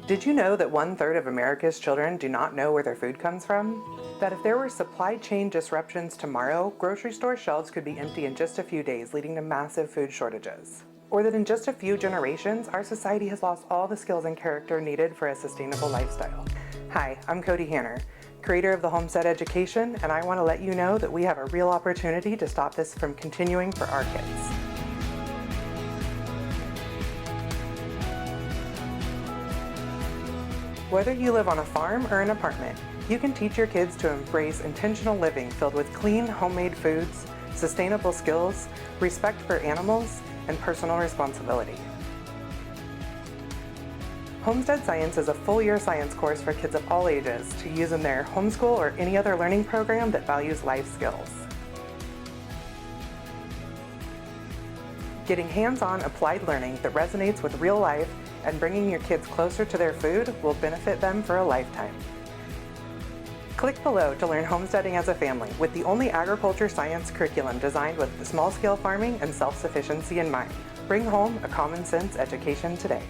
Did you know that 1/3 of America's children do not know where their food comes from? That if there were supply chain disruptions tomorrow, grocery store shelves could be empty in just a few days, leading to massive food shortages? Or that in just a few generations, our society has lost all the skills and character needed for a sustainable lifestyle? Hi, I'm Cody Hanner, creator of the Homestead Education, and I want to let you know that we have a real opportunity to stop this from continuing for our kids. Whether you live on a farm or an apartment, you can teach your kids to embrace intentional living filled with clean, homemade foods, sustainable skills, respect for animals, and personal responsibility. Homestead Science is a full-year science course for kids of all ages to use in their homeschool or any other learning program that values life skills. Getting hands-on applied learning that resonates with real life and bringing your kids closer to their food will benefit them for a lifetime. Click below to learn homesteading as a family with the only agriculture science curriculum designed with small-scale farming and self-sufficiency in mind. Bring home a common sense education today.